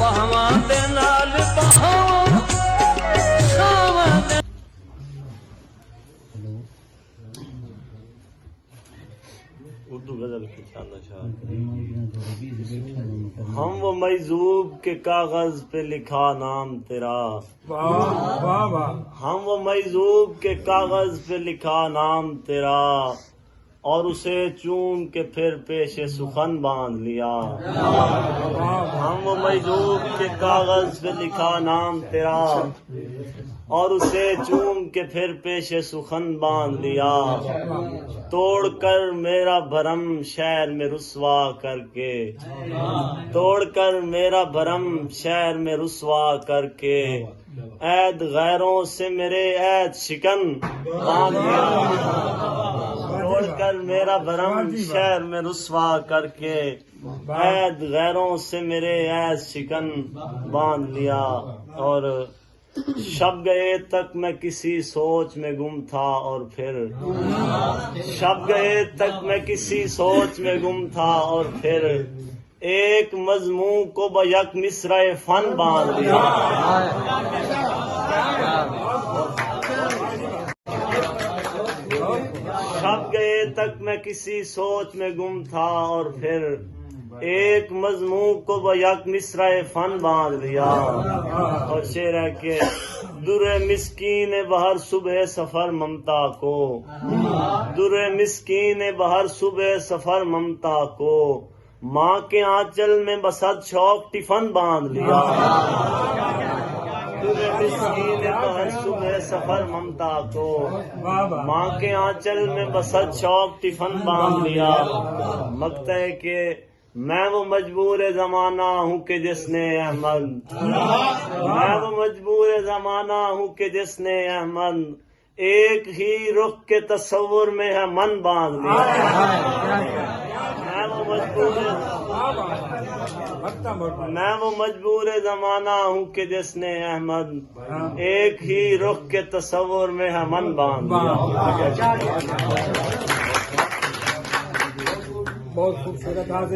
بہواں دے نال بہاؤ شاواں دے اردو غزل کی چاندہ شاہ۔ ہم وہ مجذوب کے کاغذ پہ لکھا نام تیرا، ہم وہ مجذوب کے کاغذ پہ لکھا نام تیرا، اور اسے چوم کے پھر پیش سخن باندھ لیا۔ ہم وہ مجذوب کے کاغذ پہ لکھا نام تیرا، اور اسے چوم کے پھر پیش سخن باندھ لیا۔ توڑ کر میرا بھرم شہر میں رسوا کر کے، توڑ کر میرا بھرم شہر میں رسوا کر کے، عید غیروں سے میرے عید شکن باندھ لیا۔ توڑ کر میرا بھرم شہر میں رسوا کر کے، عید غیروں سے میرے عید شکن باندھ لیا۔ اور شب گئے تک میں کسی سوچ میں گم تھا، اور پھر شب گئے تک میں کسی سوچ میں گم تھا، اور پھر ایک مضمون کو بیک مصرع فن باندھ لیا۔ شب گئے تک میں کسی سوچ میں گم تھا، اور پھر ایک مضمون کو بیک مصرع فن باندھ لیا۔ اور شعر ہے کہ در مسکین بہر صبح سفر ممتا کو، در مسکین بہر صبح سفر ممتا کو، ماں کے آنچل میں بسد شوق ٹفن باندھ لیا۔ در مسکین بہر صبح سفر ممتا کو، ماں کے آنچل میں بسد شوق ٹفن باندھ لیا۔ مقطع ہے کہ میں وہ مجبور زمانہ ہوں کہ جس نے احمد، میں وہ مجبور زمانہ ہوں کہ جس نے احمد ایک ہی رخ کے تصور میں ہے من باندھ لیا۔ میں وہ مجبور زمانہ ہوں کہ جس نے احمد ایک ہی رخ کے تصور میں ہے من باندھ لیا۔ بہت خوبصورت حاضری